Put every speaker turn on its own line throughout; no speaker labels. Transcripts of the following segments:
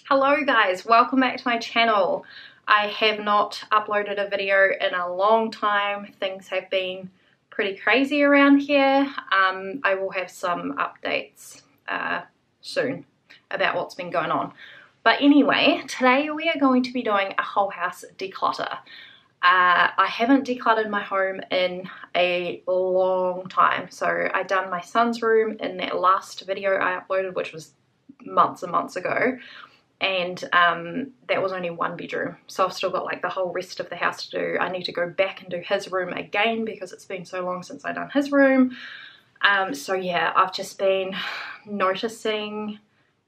Hello guys, welcome back to my channel. I have not uploaded a video in a long time. Things have been pretty crazy around here. I will have some updates soon about what's been going on. But anyway, today we are going to be doing a whole house declutter. I haven't decluttered my home in a long time. So I done my son's room in that last video I uploaded, which was months and months ago. And that was only one bedroom, so I've still got like the whole rest of the house to do. I need to go back and do his room again because it's been so long since I've done his room. So yeah, I've just been noticing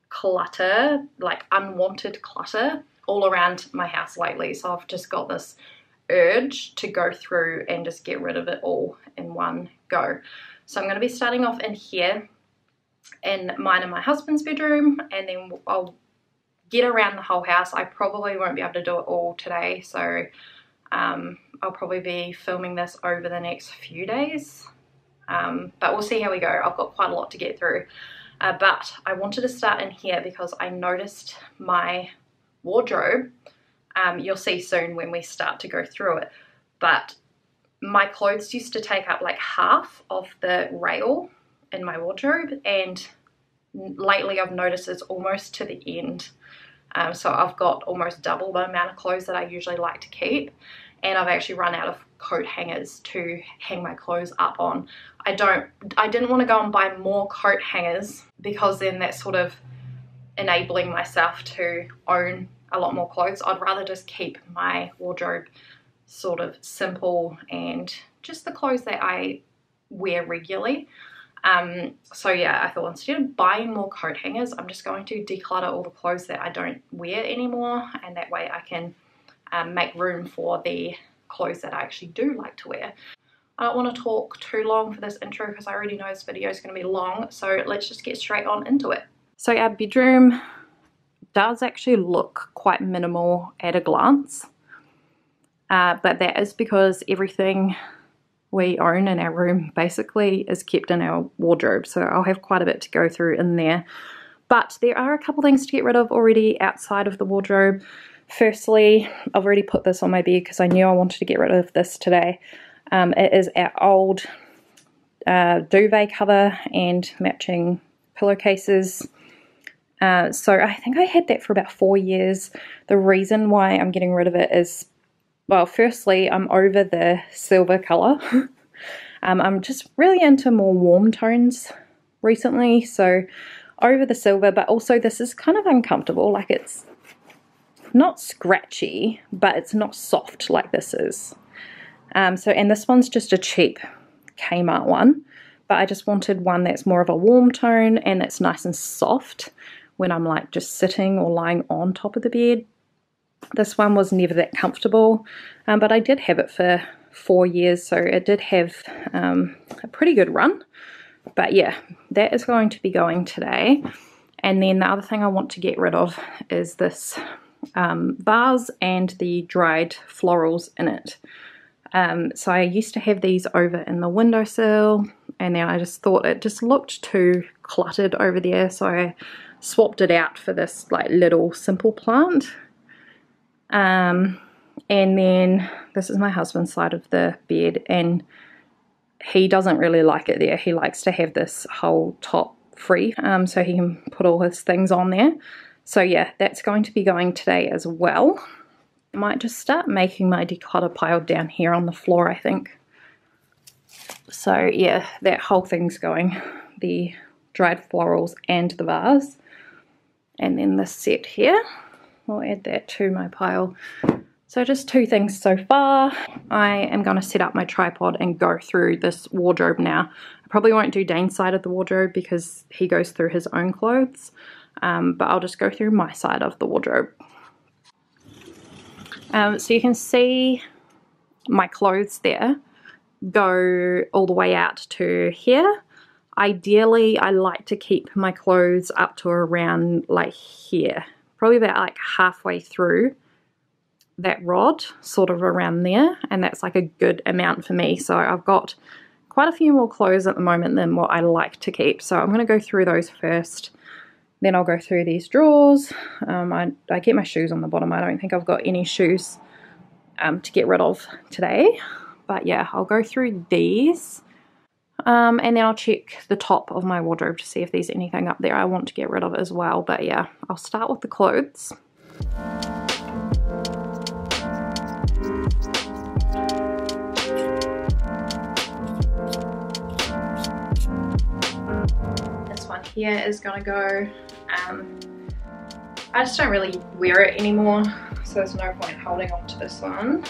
clutter, like unwanted clutter all around my house lately. So I've just got this urge to go through and just get rid of it all in one go. So I'm going to be starting off in here in mine and my husband's bedroom, and then I'll get around the whole house. I probably won't be able to do it all today, so I'll probably be filming this over the next few days, but we'll see how we go. I've got quite a lot to get through, but I wanted to start in here because I noticed my wardrobe. You'll see soon when we start to go through it, but my clothes used to take up like half of the rail in my wardrobe, and lately I've noticed it's almost to the end. So I've got almost double the amount of clothes that I usually like to keep, and I've actually run out of coat hangers to hang my clothes up on. I didn't want to go and buy more coat hangers because then that's sort of enabling myself to own a lot more clothes. I'd rather just keep my wardrobe sort of simple and just the clothes that I wear regularly. So yeah, I thought instead of buying more coat hangers, I'm just going to declutter all the clothes that I don't wear anymore, and that way I can make room for the clothes that I actually do like to wear. I don't want to talk too long for this intro because I already know this video is going to be long, so let's just get straight on into it. So our bedroom does actually look quite minimal at a glance, but that is because everything we own in our room basically is kept in our wardrobe, so I'll have quite a bit to go through in there. But there are a couple things to get rid of already outside of the wardrobe. Firstly, I've already put this on my bed because I knew I wanted to get rid of this today. It is our old duvet cover and matching pillowcases. So I think I had that for about 4 years. The reason why I'm getting rid of it is, well, firstly, I'm over the silver colour. I'm just really into more warm tones recently, so over the silver, but also this is kind of uncomfortable. Like, it's not scratchy, but it's not soft like this is. And this one's just a cheap Kmart one, but I just wanted one that's more of a warm tone and that's nice and soft when I'm like just sitting or lying on top of the bed. This one was never that comfortable, but I did have it for 4 years, so it did have a pretty good run. But yeah, that is going to be going today. And then the other thing I want to get rid of is this vase and the dried florals in it. So I used to have these over in the windowsill, and then I just thought it just looked too cluttered over there, so I swapped it out for this like little simple plant. And then this is my husband's side of the bed, and he doesn't really like it there. He likes to have this whole top free, so he can put all his things on there. So yeah, that's going to be going today as well. I might just start making my declutter pile down here on the floor, I think. So yeah, that whole thing's going, the dried florals and the vase, and then this set here. I'll add that to my pile. So just 2 things so far. I am going to set up my tripod and go through this wardrobe now. I probably won't do Dane's side of the wardrobe because he goes through his own clothes, but I'll just go through my side of the wardrobe. So you can see my clothes there go all the way out to here. Ideally, I like to keep my clothes up to around like here. Probably about like halfway through that rod, sort of around there, and that's like a good amount for me. So I've got quite a few more clothes at the moment than what I like to keep, so I'm going to go through those first Then I'll go through these drawers. I get my shoes on the bottom. I don't think I've got any shoes to get rid of today. But yeah, I'll go through these. And then I'll check the top of my wardrobe to see if there's anything up there I want to get rid of as well. But yeah, I'll start with the clothes. This one here is going to go. I just don't really wear it anymore, so there's no point holding on to this one.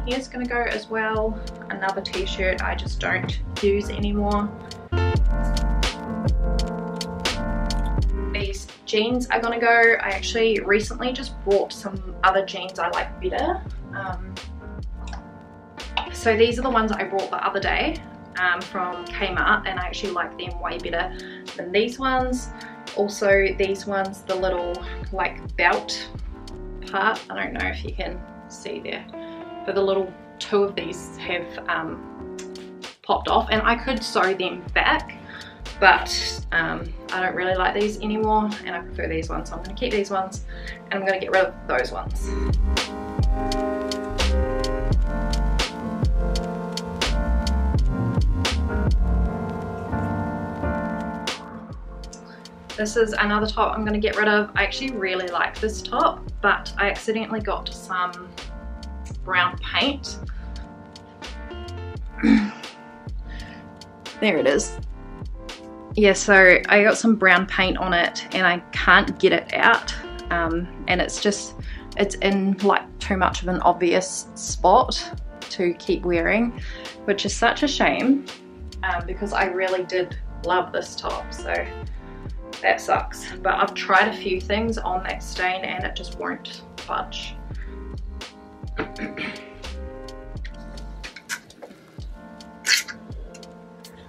Here's going to go as well. Another t-shirt I just don't use anymore. These jeans are going to go. I actually recently just bought some other jeans I like better. So these are the ones I bought the other day from Kmart, and I actually like them way better than these ones. Also these ones, the little like belt part, I don't know if you can see there, but the little two of these have popped off, and I could sew them back, but I don't really like these anymore and I prefer these ones, so I'm going to keep these ones and I'm going to get rid of those ones. This is another top I'm going to get rid of. I actually really like this top, but I accidentally got some brown paint. There it is. Yeah, so I got some brown paint on it and I can't get it out, and it's in like too much of an obvious spot to keep wearing, which is such a shame, because I really did love this top, so that sucks. But I've tried a few things on that stain and it just won't budge.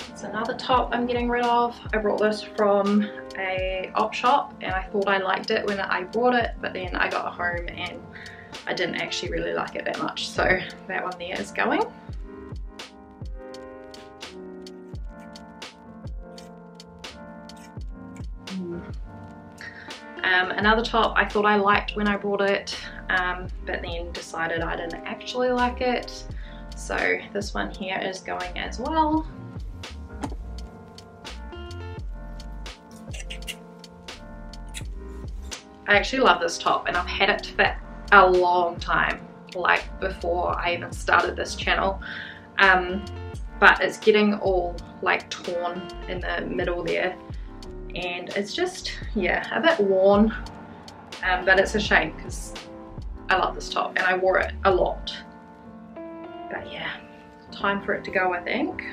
It's another top I'm getting rid of. I brought this from a op shop and I thought I liked it when I bought it, but then I got home and I didn't actually really like it that much, so that one there is going. Another top I thought I liked when I bought it, but then decided I didn't actually like it, so this one here is going as well. I actually love this top and I've had it for a long time, like before I even started this channel, but it's getting all like torn in the middle there. And it's just, yeah, a bit worn, but it's a shame because I love this top and I wore it a lot. But yeah, time for it to go, I think.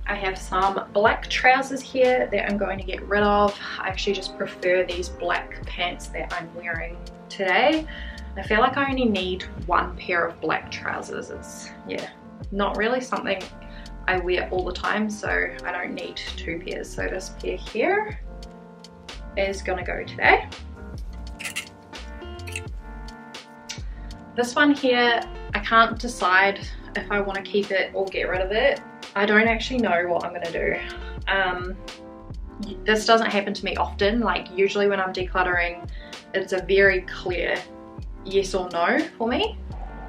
I have some black trousers here that I'm going to get rid of. I actually just prefer these black pants that I'm wearing today. I feel like I only need one pair of black trousers. It's, yeah, not really something I wear all the time, so I don't need two pairs. So this pair here is gonna go today. This one here, I can't decide if I want to keep it or get rid of it. I don't actually know what I'm gonna do. This doesn't happen to me often. Like usually when I'm decluttering, it's a very clear yes or no for me.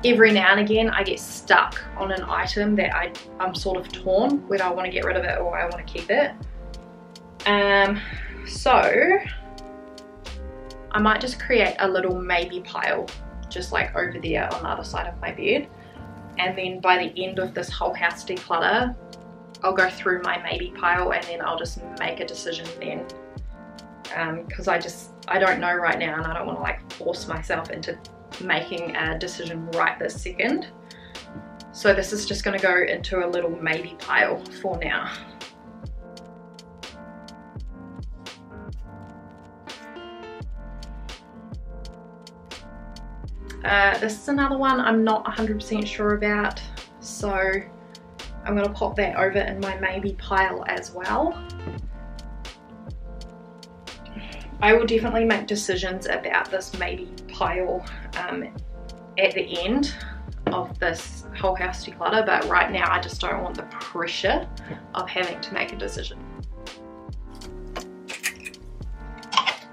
Every now and again I get stuck on an item that I'm sort of torn whether I want to get rid of it or I want to keep it. So I might just create a little maybe pile just like over there on the other side of my bed, and then by the end of this whole house declutter I'll go through my maybe pile and then I'll just make a decision then, because I don't know right now and I don't want to like force myself into making a decision right this second. So this is just going to go into a little maybe pile for now. This is another one I'm not 100% sure about, so I'm going to pop that over in my maybe pile as well. I will definitely make decisions about this maybe pile at the end of this whole house declutter, but right now I just don't want the pressure of having to make a decision.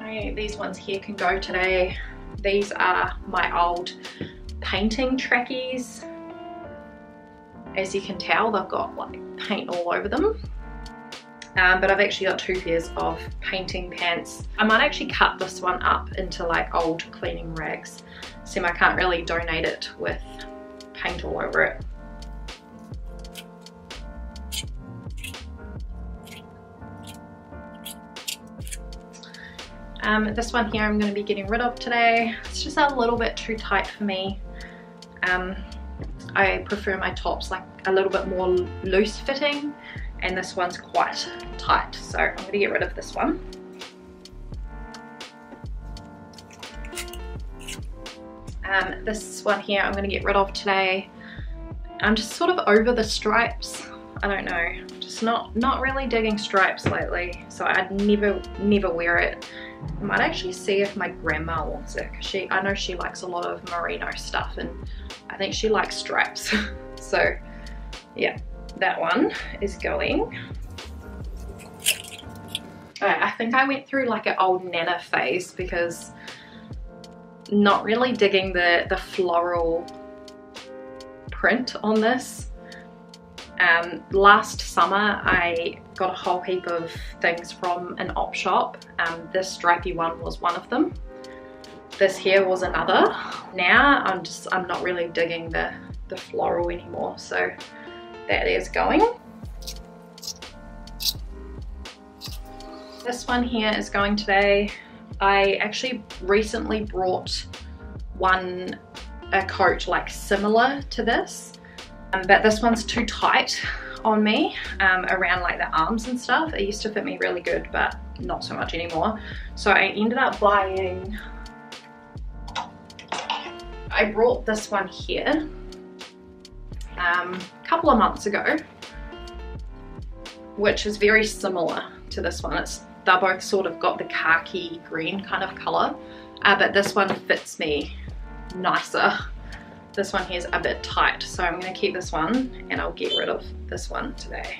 Okay, these ones here can go today. These are my old painting trackies. As you can tell, they've got like paint all over them. But I've actually got 2 pairs of painting pants. I might actually cut this one up into like old cleaning rags. See, I can't really donate it with paint all over it. This one here I'm going to be getting rid of today. It's just a little bit too tight for me. I prefer my tops like a little bit more loose fitting, and this one's quite tight, so I'm going to get rid of this one. This one here I'm going to get rid of today. I'm just sort of over the stripes. I don't know, just not really digging stripes lately, so I'd never wear it. I might actually see if my grandma wants it, because I know she likes a lot of merino stuff, and I think she likes stripes. So yeah, that one is going. I think I went through like an old Nana phase, because not really digging the floral print on this. Last summer I got a whole heap of things from an op shop. This stripy one was one of them. This here was another. Now I'm not really digging the floral anymore, so that is going. This one here is going today. I actually recently brought a coat like similar to this, but this one's too tight on me around like the arms and stuff. It used to fit me really good, but not so much anymore. So I ended up buying, I brought this one here a couple of months ago, which is very similar to this one. They're both sort of got the khaki green kind of color, but this one fits me nicer. This one here is a bit tight, so I'm going to keep this one and I'll get rid of this one today.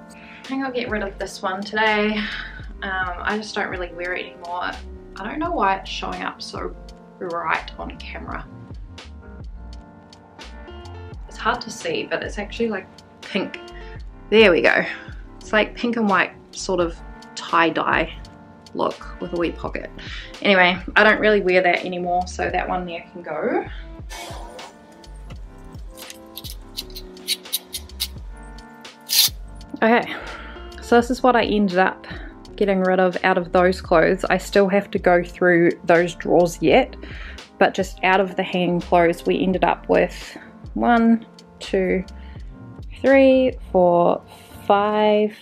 I think I'll get rid of this one today. I just don't really wear it anymore. I don't know why it's showing up so bright on camera. It's hard to see, but it's actually like pink. There we go. It's like pink and white sort of tie-dye look with a wee pocket. Anyway, I don't really wear that anymore, so that one there can go. Okay, so this is what I ended up getting rid of out of those clothes. I still have to go through those drawers yet, but just out of the hanging clothes we ended up with 1, 2, 3, 4, 5,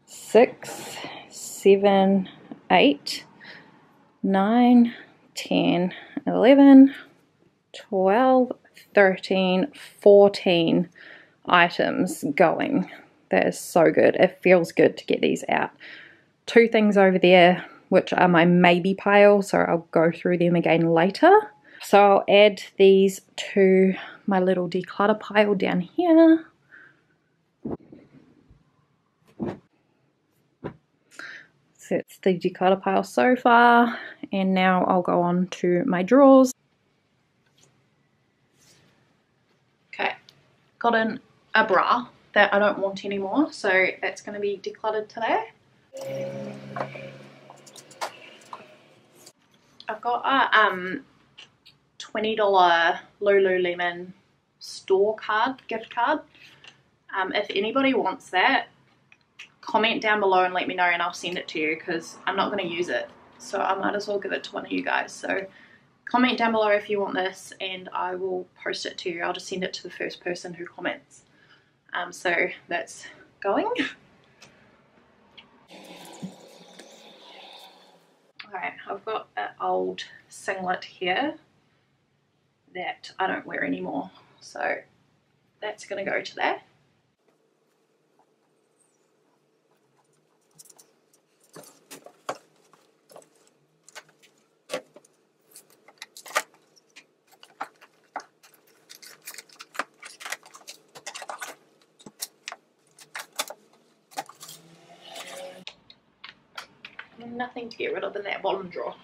6, 7, 8, 9, 10, 11, 12, 13, 14 items going. That is so good. It feels good to get these out. 2 things over there, which are my maybe pile, so I'll go through them again later. So I'll add these to my little declutter pile down here. So it's the declutter pile so far, and now I'll go on to my drawers. Okay, got in a bra that I don't want anymore, so that's going to be decluttered today. I've got a $20 Lululemon store card, gift card. If anybody wants that, comment down below and let me know and I'll send it to you, because I'm not going to use it, so I might as well give it to one of you guys. So comment down below if you want this and I will post it to you. I'll just send it to the first person who comments. So that's going. Alright, I've got an old singlet here that I don't wear anymore. So that's going to go to that. Nothing to get rid of in that bottom drawer.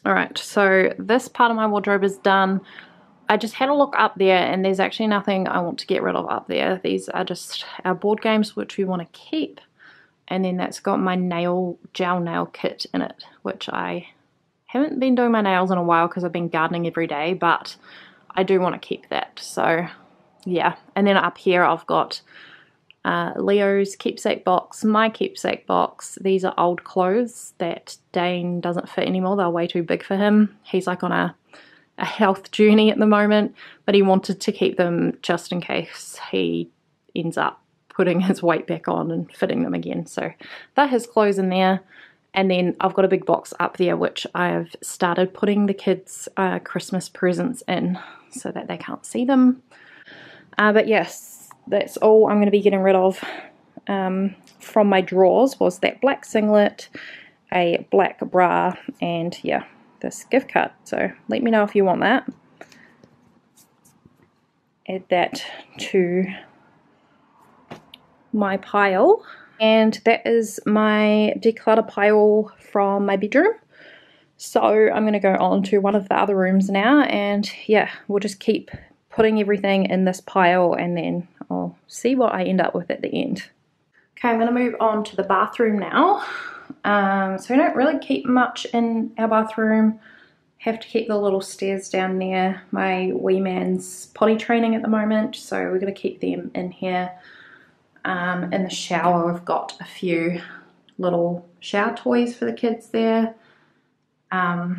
Alright, so this part of my wardrobe is done. I just had a look up there and there's actually nothing I want to get rid of up there. These are just our board games which we want to keep. And then that's got my gel nail kit in it, which I haven't been doing my nails in a while because I've been gardening every day, but I do want to keep that. So yeah, and then up here I've got Leo's keepsake box, my keepsake box. These are old clothes that Dane doesn't fit anymore. They're way too big for him. He's like on a health journey at the moment, but he wanted to keep them just in case he ends up putting his weight back on and fitting them again. So that has clothes in there. And then I've got a big box up there which I've started putting the kids' Christmas presents in so that they can't see them. But yes, that's all I'm going to be getting rid of from my drawers was that black singlet, a black bra, and yeah, this gift card. So let me know if you want that. Add that to my pile. And that is my declutter pile from my bedroom. So I'm going to go on to one of the other rooms now, and yeah, we'll just keep putting everything in this pile and then I'll see what I end up with at the end. Okay, I'm going to move on to the bathroom now. So we don't really keep much in our bathroom. Have to keep the little stairs down there. My wee man's potty training at the moment, so we're going to keep them in here. In the shower, we've got a few little shower toys for the kids there. But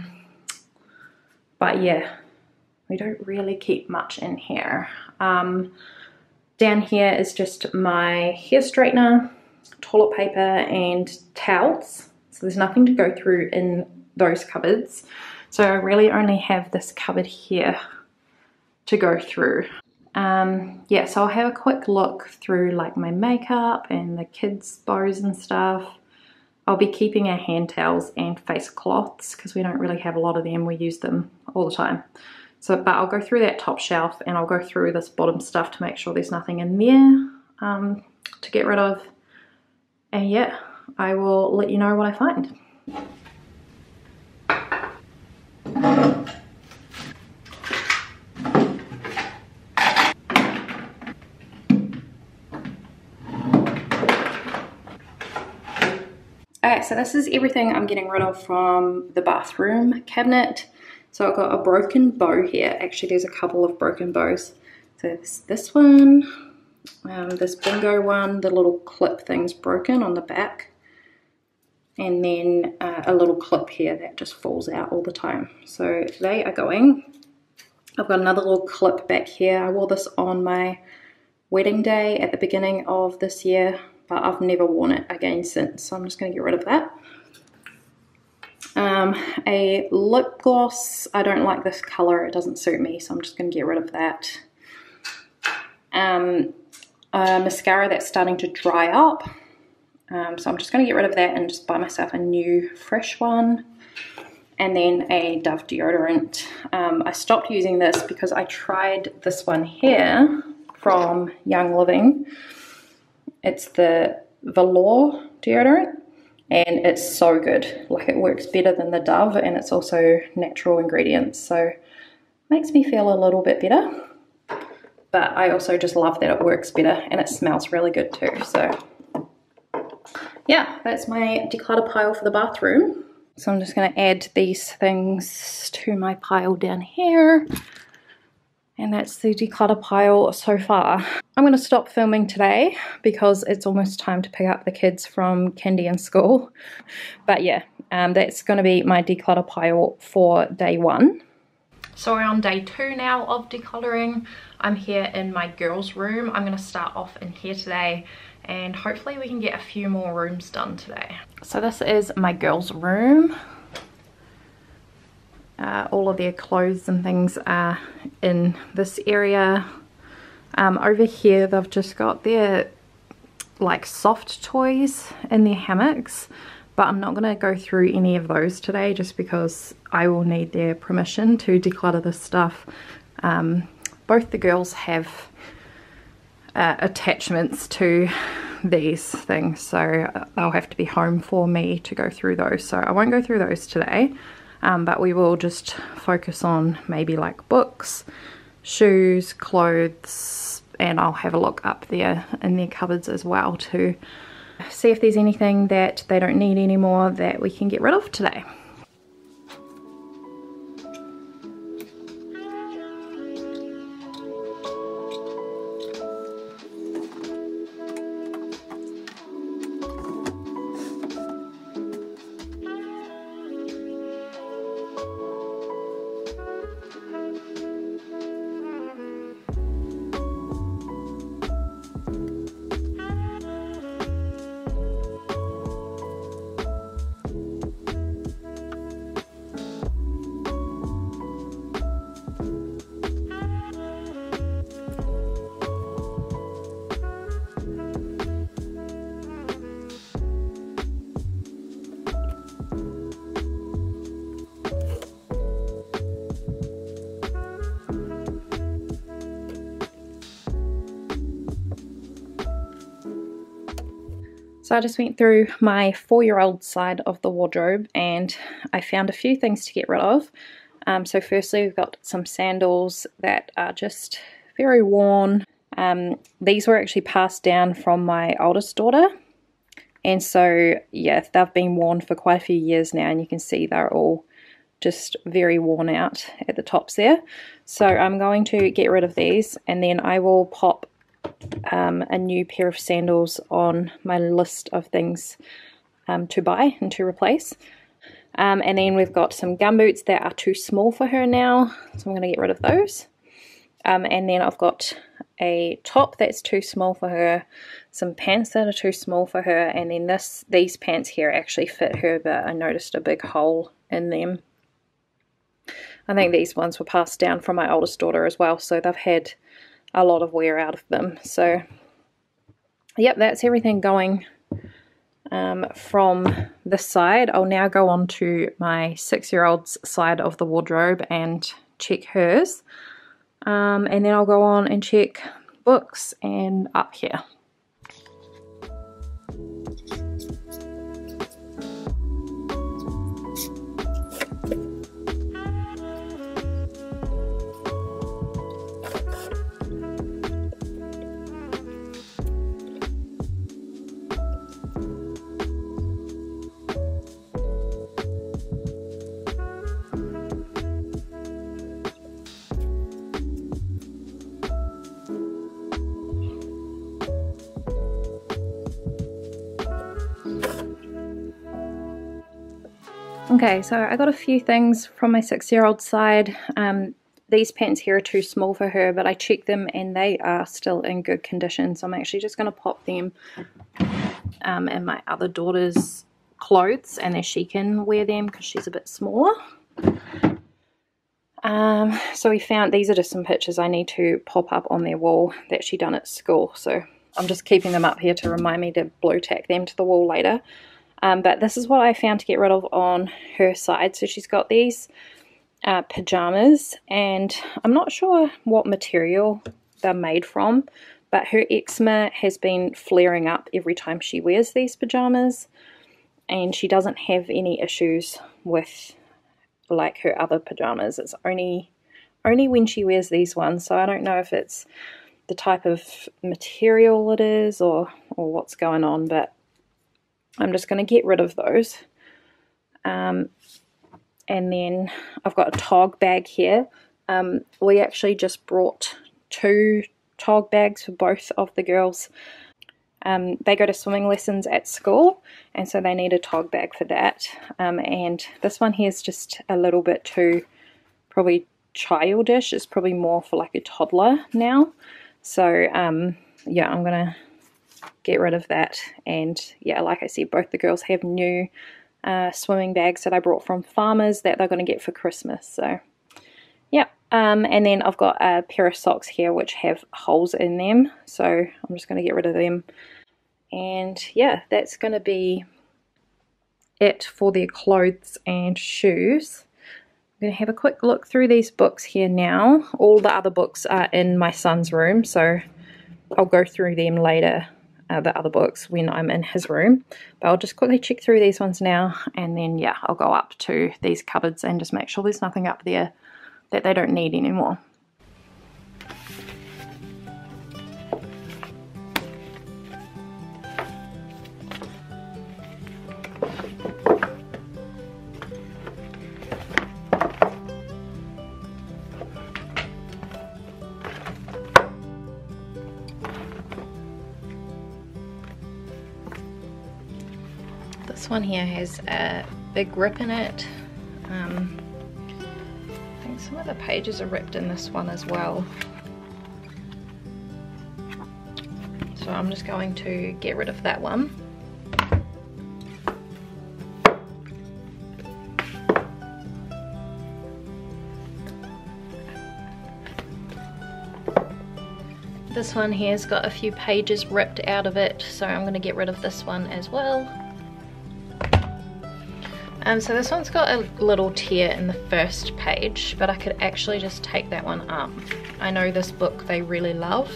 yeah, we don't really keep much in here. Down here is just my hair straightener, toilet paper and towels. So there's nothing to go through in those cupboards. So I really only have this cupboard here to go through. Yeah, so I'll have a quick look through like my makeup and the kids' bows and stuff. I'll be keeping our hand towels and face cloths because we don't really have a lot of them. We use them all the time. So, but I'll go through that top shelf and I'll go through this bottom stuff to make sure there's nothing in there to get rid of. And yeah, I will let you know what I find. Okay, so this is everything I'm getting rid of from the bathroom cabinet. So I've got a broken bow here. Actually, there's a couple of broken bows. So there's this one, this bingo one, the little clip thing's broken on the back. And then a little clip here that just falls out all the time. So they are going. I've got another little clip back here. I wore this on my wedding day at the beginning of this year, but I've never worn it again since, so I'm just going to get rid of that. A lip gloss, I don't like this colour, it doesn't suit me, so I'm just going to get rid of that. A mascara that's starting to dry up, so I'm just going to get rid of that and just buy myself a new fresh one. And then a Dove deodorant. I stopped using this because I tried this one here from Young Living. It's the Velour deodorant and it's so good. Like, it works better than the Dove and it's also natural ingredients, so makes me feel a little bit better. But I also just love that it works better and it smells really good too. So yeah, that's my declutter pile for the bathroom. So I'm just going to add these things to my pile down here. And that's the declutter pile so far. I'm going to stop filming today because it's almost time to pick up the kids from kindy and school. But yeah, that's going to be my declutter pile for day one. So we're on day 2 now of decluttering. I'm here in my girls' room. I'm going to start off in here today and hopefully we can get a few more rooms done today. So this is my girls' room. all of their clothes and things are in this area. Over here they've just got their like soft toys in their hammocks, but I'm not going to go through any of those today just because I will need their permission to declutter this stuff. Both the girls have attachments to these things, so they'll have to be home for me to go through those, so I won't go through those today, but we will just focus on maybe like books, shoes, clothes, and I'll have a look up there in their cupboards as well to see if there's anything that they don't need anymore that we can get rid of today. So I just went through my 4-year-old side of the wardrobe and I found a few things to get rid of. So firstly, we've got some sandals that are just very worn. These were actually passed down from my oldest daughter. And so, yeah, they've been worn for quite a few years now, and you can see they're all just very worn out at the tops there. So I'm going to get rid of these, and then I will pop a new pair of sandals on my list of things to buy and to replace. And then we've got some gumboots that are too small for her now, so I'm going to get rid of those. And then I've got a top that's too small for her, some pants that are too small for her, and then these pants here actually fit her, but I noticed a big hole in them. I think these ones were passed down from my oldest daughter as well, so they've had a lot of wear out of them. So yep, that's everything going from this side. I'll now go on to my 6-year-old's side of the wardrobe and check hers, and then I'll go on and check books and up here. Okay, so I got a few things from my 6-year-old side. These pants here are too small for her, but I checked them and they are still in good condition. So I'm actually just going to pop them in my other daughter's clothes, and then she can wear them because she's a bit smaller. So we found, these are just some pictures I need to pop up on their wall that she done at school. So I'm just keeping them up here to remind me to blue tack them to the wall later. But this is what I found to get rid of on her side. So she's got these pajamas, and I'm not sure what material they're made from, but her eczema has been flaring up every time she wears these pajamas, and she doesn't have any issues with like her other pajamas. It's only when she wears these ones, so I don't know if it's the type of material it is or what's going on, but I'm just going to get rid of those. And then I've got a tog bag here. We actually just brought 2 tog bags for both of the girls. They go to swimming lessons at school, and so they need a tog bag for that. And this one here is just a little bit too probably childish. It's probably more for like a toddler now. So yeah, I'm going to get rid of that. And yeah, like I said, both the girls have new swimming bags that I brought from Farmers that they're going to get for Christmas. So yeah, and then I've got a pair of socks here which have holes in them, so I'm just going to get rid of them. And yeah, that's going to be it for their clothes and shoes. I'm going to have a quick look through these books here now. All the other books are in my son's room, so I'll go through them later, the other books, when I'm in his room. But I'll just quickly check through these ones now, and then yeah, I'll go up to these cupboards and just make sure there's nothing up there that they don't need anymore. This one here has a big rip in it. I think some of the pages are ripped in this one as well. So I'm just going to get rid of that one. This one here's got a few pages ripped out of it, so I'm going to get rid of this one as well. So this one's got a little tear in the first page, but I could actually just take that one up. I know this book they really love,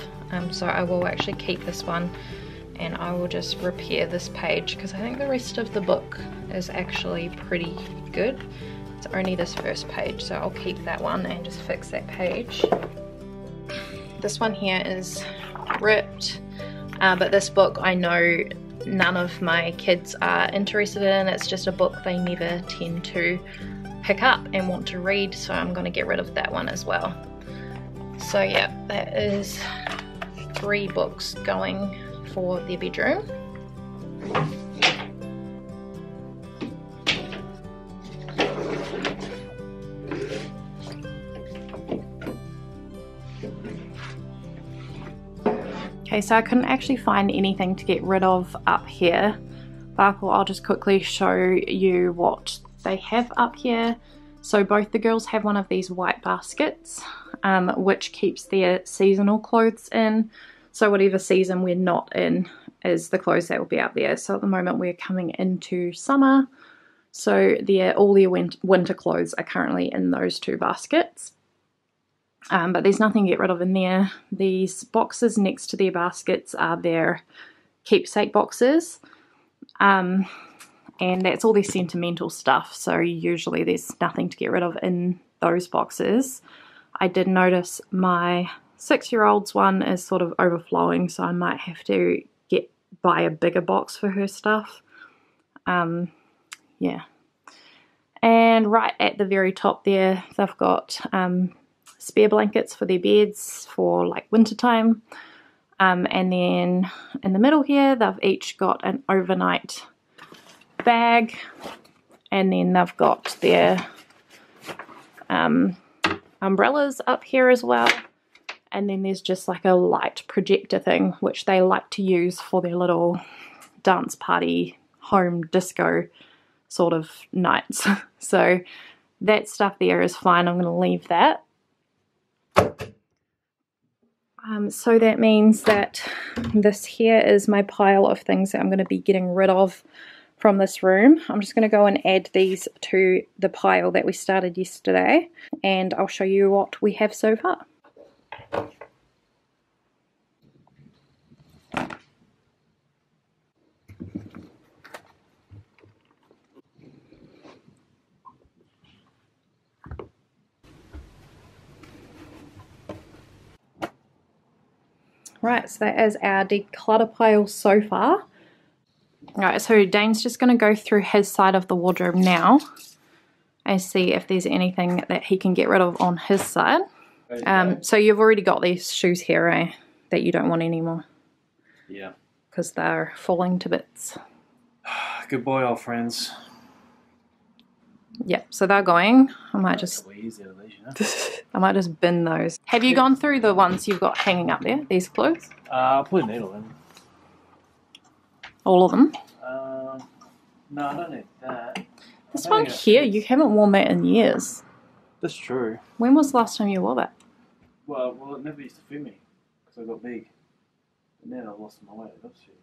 so I will actually keep this one, and I will just repair this page because I think the rest of the book is actually pretty good. It's only this first page, so I'll keep that one and just fix that page. This one here is ripped, but this book I know none of my kids are interested in. It's just a book they never tend to pick up and want to read, so I'm going to get rid of that one as well. So yeah, that is 3 books going for their bedroom. Okay, so I couldn't actually find anything to get rid of up here, but I'll just quickly show you what they have up here. So both the girls have one of these white baskets, which keeps their seasonal clothes in. So whatever season we're not in is the clothes that will be up there. So at the moment we're coming into summer, so all their winter clothes are currently in those 2 baskets. But there's nothing to get rid of in there. These boxes next to their baskets are their keepsake boxes, and that's all their sentimental stuff, so usually there's nothing to get rid of in those boxes. I did notice my 6-year-old's one is sort of overflowing, so I might have to buy a bigger box for her stuff. Yeah, and right at the very top there they've got spare blankets for their beds for like winter time, and then in the middle here they've each got an overnight bag, and then they've got their umbrellas up here as well, and then there's just like a light projector thing which they like to use for their little dance party home disco sort of nights. So that stuff there is fine, I'm going to leave that. So that means that this here is my pile of things that I'm going to be getting rid of from this room. I'm just going to go and add these to the pile that we started yesterday, and I'll show you what we have so far. Right, so that is our declutter pile so far. Alright, so Dane's just going to go through his side of the wardrobe now and see if there's anything that he can get rid of on his side. So you've already got these shoes here, eh? That you don't want anymore.
Yeah.
Because they're falling to bits.
Goodbye, old friends.
Yep, so they're going. I might just bin those. Have you gone through the ones you've got hanging up there, these clothes?
I'll put a needle in.
All of them?
No, I don't need that.
This one here, you haven't worn that in years.
That's true.
When was the last time you wore that?
Well, it never used to fit me because I got big. And then I lost my weight. That's it.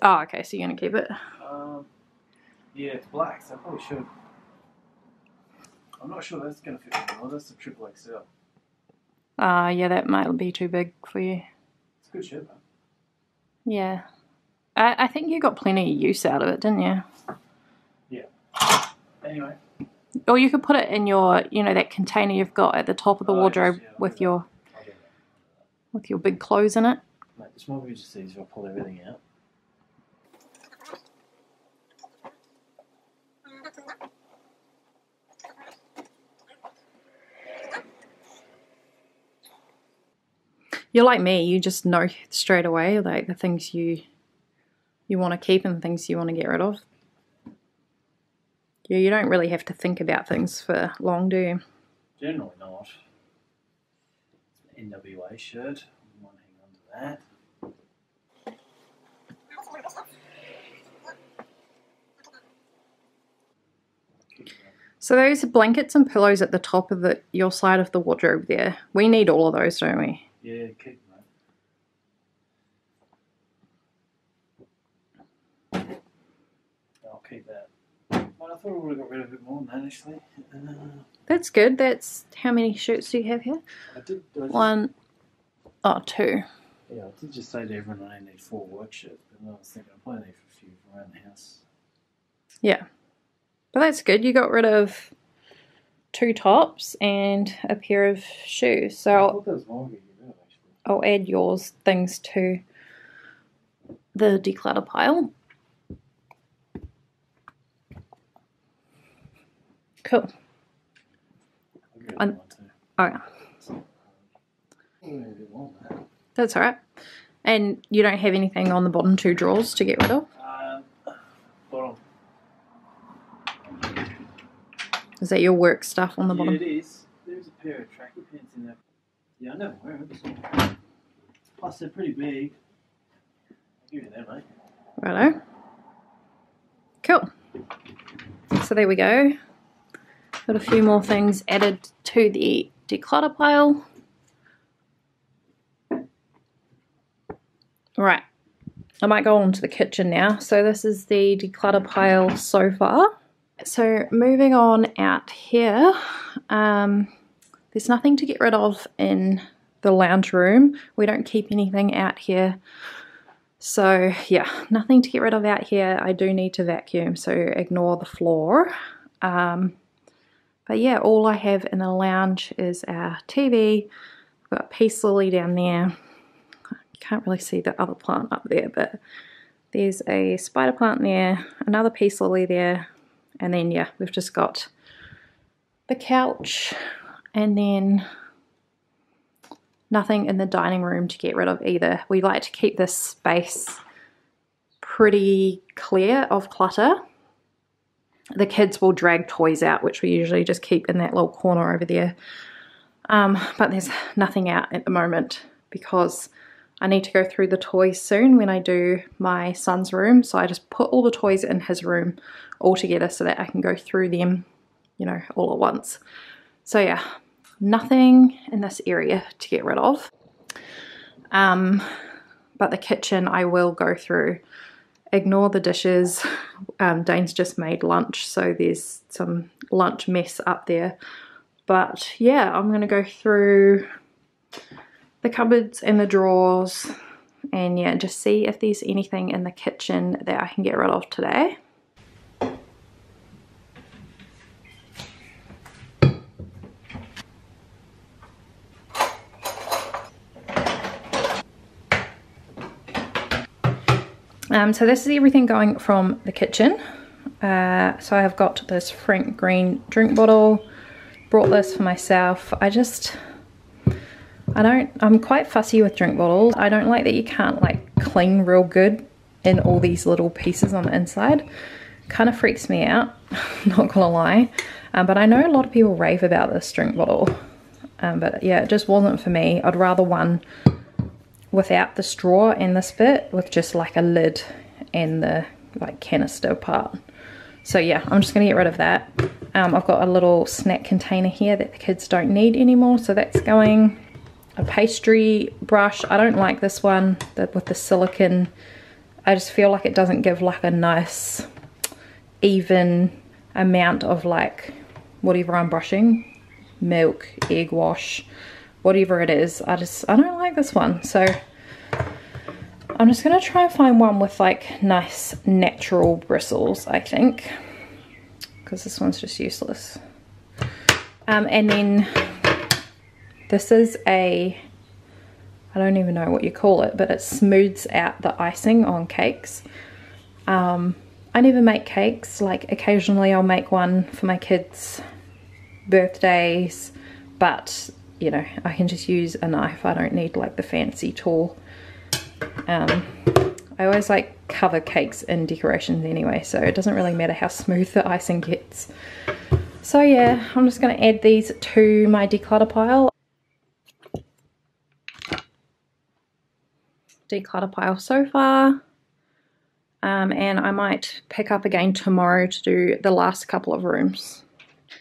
Oh, okay, so you're going to keep it?
Yeah, it's black, so I probably should. I'm not sure that's going to fit me well. That's a triple XL.
Yeah, that might be too big for you.
It's a good shirt, though.
Yeah. I think you got plenty of use out of it, didn't you?
Yeah. Anyway.
Or you could put it in your, you know, that container you've got at the top of the wardrobe
yes, yeah,
with your big clothes in it.
Mate, this might be just easier if I pull everything out.
You're like me, you just know straight away, like, the things you want to keep and the things you want to get rid of. Yeah, you don't really have to think about things for long, do you?
Generally not. It's an NWA shirt. I might hang on to that.
So those are blankets and pillows at the top of your side of the wardrobe there. We need all of those, don't we?
Yeah, keep them. I'll keep that. Well, I thought I would have got rid of a bit more than that, actually.
That's good. That's how many shirts do you have here?
I did
2.
Yeah, I did just say to everyone I only need 4 work shirts, but I was thinking I probably need a few around the house.
Yeah. But that's good. You got rid of 2 tops and a pair of shoes. So
I thought that was more to get rid of, actually.
I'll add yours things to the declutter pile. Cool. Okay. That's alright. And you don't have anything on the bottom 2 drawers to get rid of?
Bottom.
Is that your work stuff on the bottom?
Yeah, it is. There's a pair of tracky pants in there. Yeah, I never wear them. Plus, they're pretty big. I'll give you that, mate.
Righto. Cool. So there we go. Got a few more things added to the declutter pile. Right. I might go on to the kitchen now. So this is the declutter pile so far. So moving on out here, there's nothing to get rid of in the lounge room. We don't keep anything out here. So yeah, nothing to get rid of out here. I do need to vacuum, so ignore the floor. But yeah, all I have in the lounge is our TV. I've got a peace lily down there. You can't really see the other plant up there, but there's a spider plant there, another peace lily there. And then, yeah, we've just got the couch and then nothing in the dining room to get rid of either. We like to keep this space pretty clear of clutter. The kids will drag toys out, which we usually just keep in that little corner over there. But there's nothing out at the moment because I need to go through the toys soon when I do my son's room. So I just put all the toys in his room all together so that I can go through them, you know, all at once. So yeah, nothing in this area to get rid of. But the kitchen I will go through. Ignore the dishes. Dane's just made lunch, so there's some lunch mess up there. But yeah, I'm going to go through the cupboards and the drawers and yeah, just see if there's anything in the kitchen that I can get rid of today. So this is everything going from the kitchen. So I have got this Frank Green drink bottle. Brought this for myself. I'm quite fussy with drink bottles. I don't like that you can't like clean real good in all these little pieces on the inside. Kind of freaks me out, not gonna lie. But I know a lot of people rave about this drink bottle. But yeah, it just wasn't for me. I'd rather one without the straw and this bit with just like a lid and the like canister part. So yeah, I'm just going to get rid of that. I've got a little snack container here that the kids don't need anymore, so that's going. A pastry brush. I don't like this one with the silicone. I just feel like it doesn't give like a nice even amount of like whatever I'm brushing, milk, egg wash, whatever it is. I don't like this one, so I'm just gonna try and find one with like nice natural bristles, I think, because this one's just useless. And then this is I don't even know what you call it, but it smooths out the icing on cakes. I never make cakes. Like occasionally I'll make one for my kids' birthdays, but you know, I can just use a knife. I don't need like the fancy tool. I always like cover cakes in decorations anyway, so it doesn't really matter how smooth the icing gets. So yeah, I'm just going to add these to my declutter pile. Declutter pile so far. And I might pick up again tomorrow to do the last couple of rooms.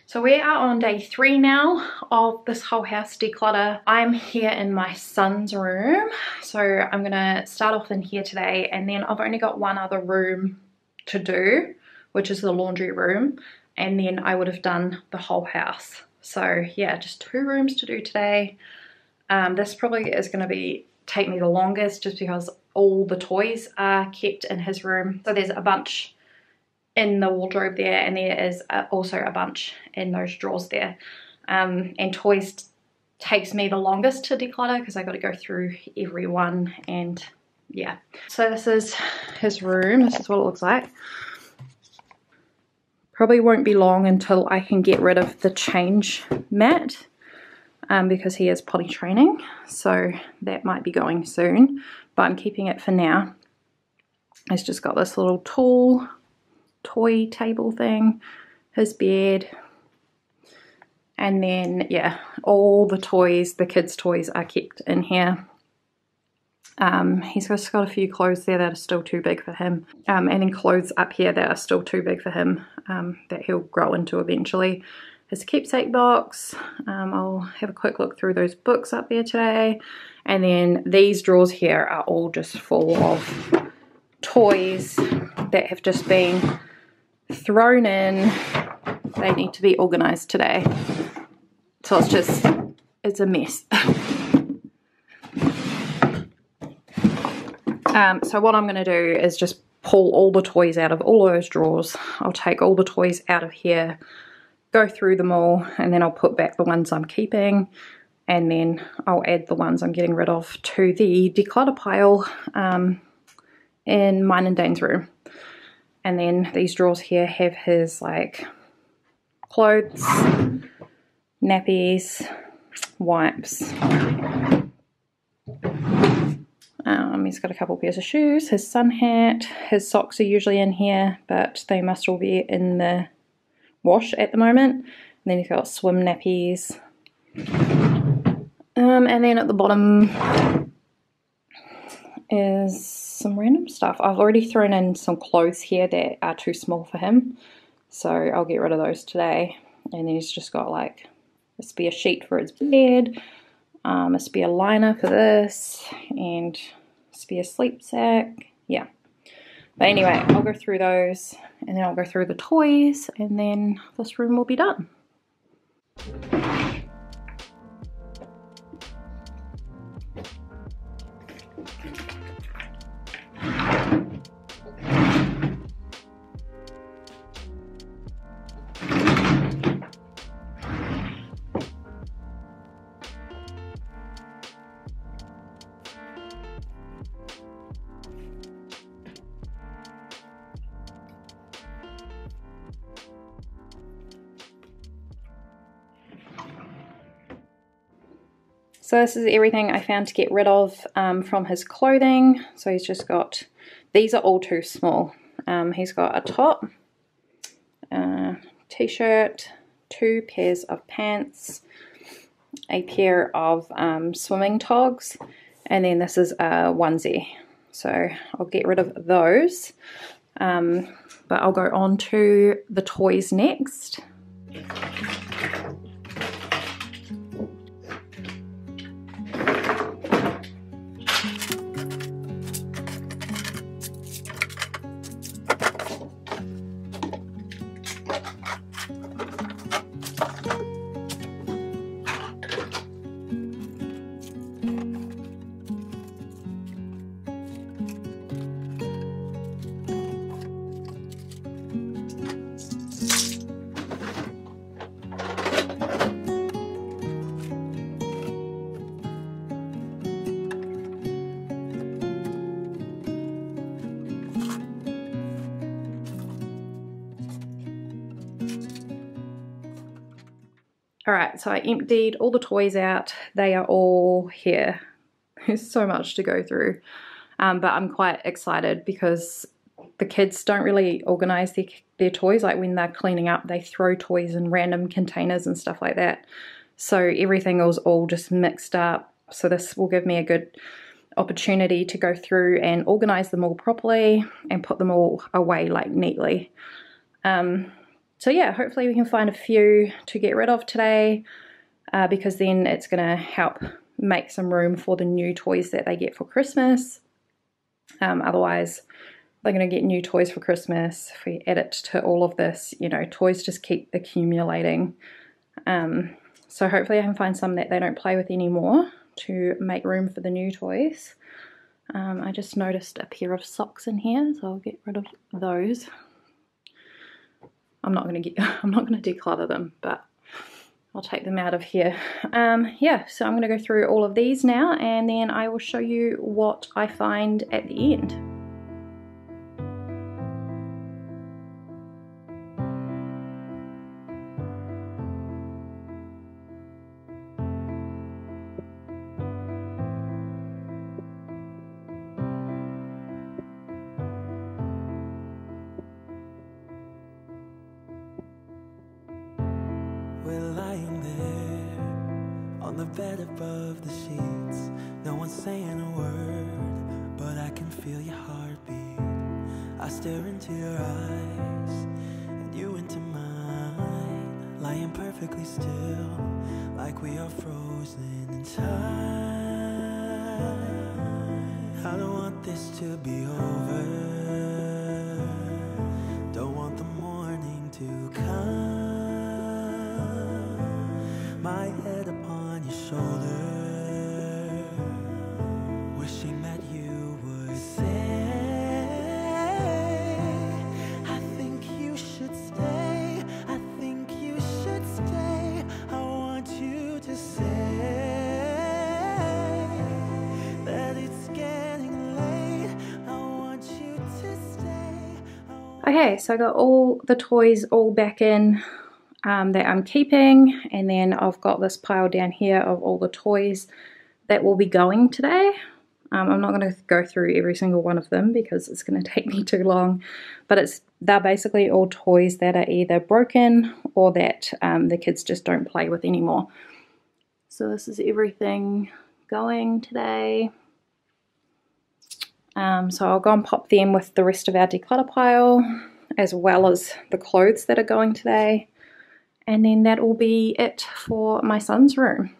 So we are on day 3 now of this whole house declutter. I'm here in my son's room, so I'm gonna start off in here today, and then I've only got one other room to do, which is the laundry room, and then I would have done the whole house. So yeah, just 2 rooms to do today. This probably is going to take me the longest, just because all the toys are kept in his room. So there's a bunch in the wardrobe there, and there is also a bunch in those drawers there. And toys takes me the longest to declutter because I got to go through every one, and yeah. So this is his room. This is what it looks like. Probably won't be long until I can get rid of the change mat. Because he is potty training, so that might be going soon, but I'm keeping it for now. It's just got this little toy table thing, his bed, and then yeah, all the toys, the kids' toys are kept in here. He's just got a few clothes there that are still too big for him, and then clothes up here that are still too big for him, that he'll grow into eventually. His keepsake box, I'll have a quick look through those books up there today. And then these drawers here are all just full of toys that have just been thrown in. They need to be organized today. So it's a mess. So what I'm going to do is just pull all the toys out of all of those drawers. I'll take all the toys out of here, go through them all, and then I'll put back the ones I'm keeping, and then I'll add the ones I'm getting rid of to the declutter pile in mine and Dane's room. And then these drawers here have his like clothes, nappies, wipes. He's got a couple pairs of shoes, his sun hat, his socks are usually in here, but they must all be in the wash at the moment. And then he's got swim nappies. And then at the bottom is some random stuff. I've already thrown in some clothes here that are too small for him, so I'll get rid of those today. And then he's just got like a spare sheet for his bed, a spare liner for this, and spare sleep sack. Yeah. But anyway, I'll go through those, and then I'll go through the toys, and then this room will be done. So this is everything I found to get rid of from his clothing. So he's just got, these are all too small. He's got a top, t-shirt, 2 pairs of pants, a pair of swimming togs, and then this is a onesie. So I'll get rid of those. But I'll go on to the toys next. Alright, so I emptied all the toys out. They are all here. There's so much to go through. But I'm quite excited because the kids don't really organize their toys. Like when they're cleaning up, they throw toys in random containers and stuff like that. So everything was all just mixed up. So this will give me a good opportunity to go through and organize them all properly and put them all away like neatly. So yeah, hopefully we can find a few to get rid of today, because then it's going to help make some room for the new toys that they get for Christmas. Otherwise, they're going to get new toys for Christmas. If we add it to all of this, you know, toys just keep accumulating. So hopefully I can find some that they don't play with anymore to make room for the new toys. I just noticed a pair of socks in here, so I'll get rid of those. I'm not going to declutter them, but I'll take them out of here. Yeah, so I'm going to go through all of these now, and then I will show you what I find at the end.
We're lying there on the bed above the sheets. No one's saying a word, but I can feel your heartbeat. I stare into your eyes and you into mine, lying perfectly still, like we are frozen in time. I don't want this to be over, don't want the morning to come. My head upon your shoulder, wishing that you would say, I think you should stay, I think you should stay, I want you to say that it's getting late, I want you to stay.
Okay, so I got all the toys all back in that I'm keeping, and then I've got this pile down here of all the toys that will be going today. I'm not going to go through every single one of them because it's going to take me too long, but they're basically all toys that are either broken or that the kids just don't play with anymore. So this is everything going today. So I'll go and pop them with the rest of our declutter pile, as well as the clothes that are going today. And then that will be it for my son's room.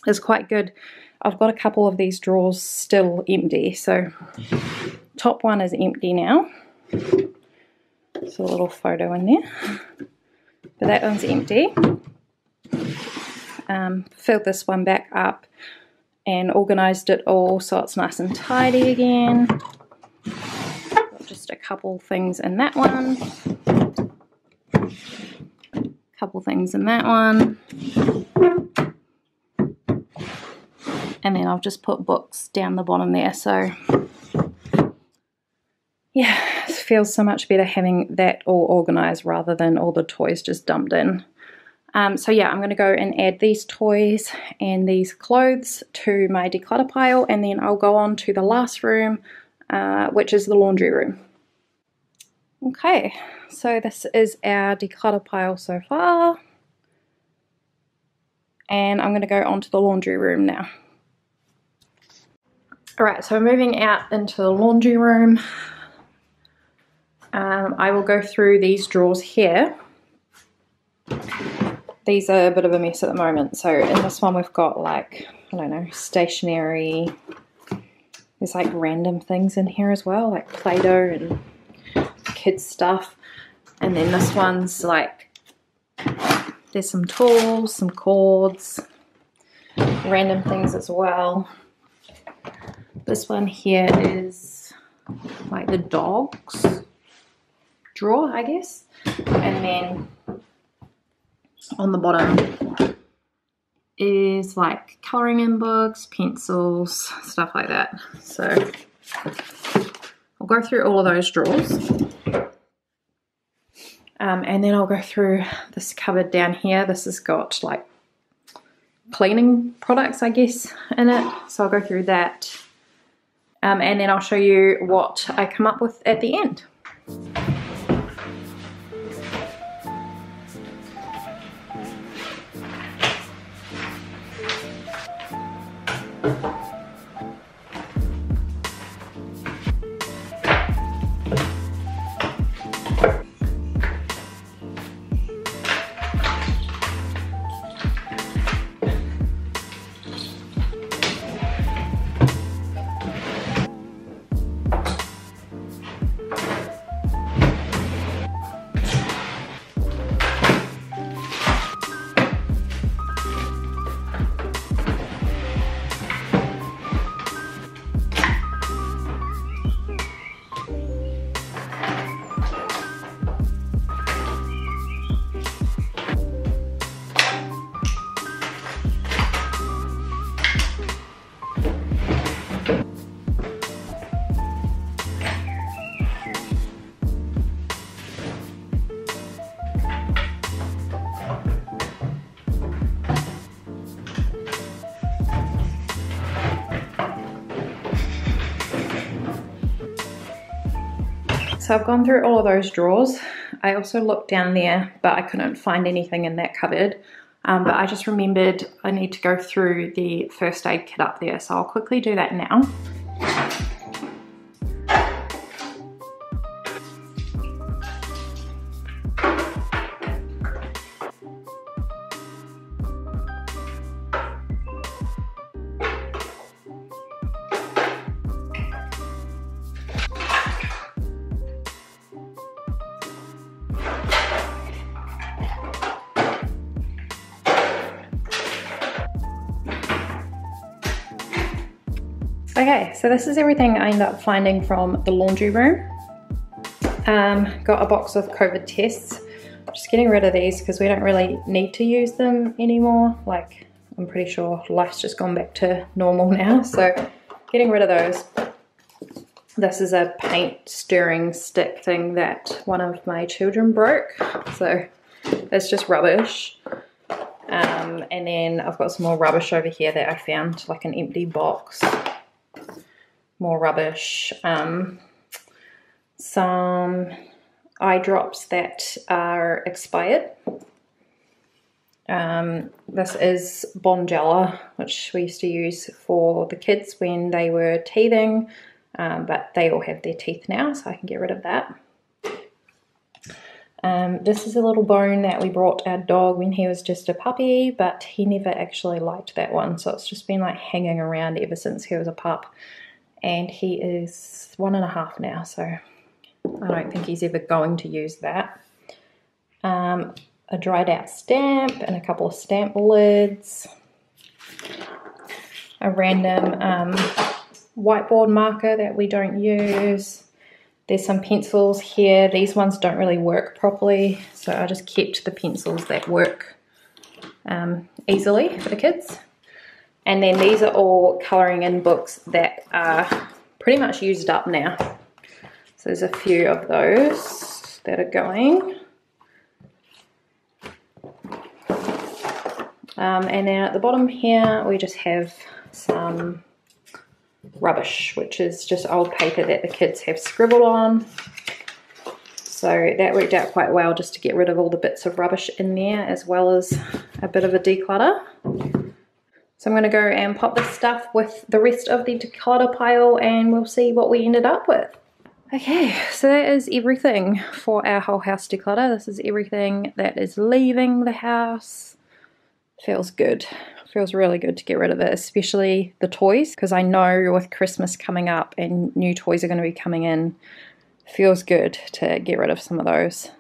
It's quite good. I've got a couple of these drawers still empty. So top one is empty now. There's a little photo in there. But that one's empty. Filled this one back up and organised it all so it's nice and tidy again. Got just a couple things in that one. Couple things in that one, and then I've just put books down the bottom there. So yeah, it feels so much better having that all organized rather than all the toys just dumped in. So yeah, I'm going to go and add these toys and these clothes to my declutter pile, and then I'll go on to the last room, which is the laundry room. Okay, so this is our declutter pile so far, and I'm going to go on to the laundry room now. Alright, so moving out into the laundry room. I will go through these drawers here. These are a bit of a mess at the moment. So in this one we've got like, I don't know, stationery. There's like random things in here as well, like Play-Doh and kids stuff. And then this one's like, there's some tools, some cords, random things as well. This one here is like the dogs drawer, I guess. And then on the bottom is like colouring in books, pencils, stuff like that. So I'll go through all of those drawers. And then I'll go through this cupboard down here. This has got like cleaning products, I guess, in it. So I'll go through that. And then I'll show you what I come up with at the end. So I've gone through all of those drawers. I also looked down there, but I couldn't find anything in that cupboard. But I just remembered I need to go through the first aid kit up there. So I'll quickly do that now. Okay, so this is everything I ended up finding from the laundry room. Got a box of COVID tests. Just getting rid of these because we don't really need to use them anymore. Like, I'm pretty sure life's just gone back to normal now, so getting rid of those. This is a paint stirring stick thing that one of my children broke, so it's just rubbish. And then I've got some more rubbish over here that I found, like an empty box. More rubbish, some eye drops that are expired. This is Bonjela, which we used to use for the kids when they were teething, but they all have their teeth now, so I can get rid of that. This is a little bone that we brought our dog when he was just a puppy, but he never actually liked that one, so it's just been like hanging around ever since he was a pup. And he is 1.5 now, so I don't think he's ever going to use that. A dried out stamp and a couple of stamp lids. A random whiteboard marker that we don't use. There's some pencils here. These ones don't really work properly, so I just kept the pencils that work easily for the kids. And then these are all colouring in books that are pretty much used up now. So there's a few of those that are going. And then at the bottom here, we just have some rubbish, which is just old paper that the kids have scribbled on. So that worked out quite well, just to get rid of all the bits of rubbish in there, as well as a bit of a declutter. So I'm going to go and pop this stuff with the rest of the declutter pile and we'll see what we ended up with. Okay, so that is everything for our whole house declutter. This is everything that is leaving the house. Feels good. Feels really good to get rid of it, especially the toys, because I know with Christmas coming up and new toys are going to be coming in, feels good to get rid of some of those.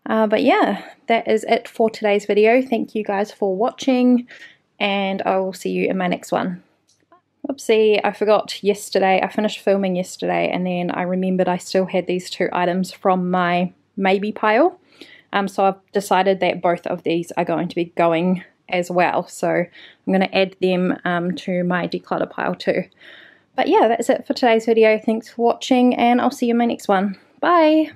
But yeah, that is it for today's video. Thank you guys for watching, and I will see you in my next one. Oopsie, I forgot yesterday. I finished filming yesterday, and then I remembered I still had these 2 items from my maybe pile. So I've decided that both of these are going to be going as well. So I'm going to add them to my declutter pile too. But yeah, that's it for today's video. Thanks for watching, and I'll see you in my next one. Bye!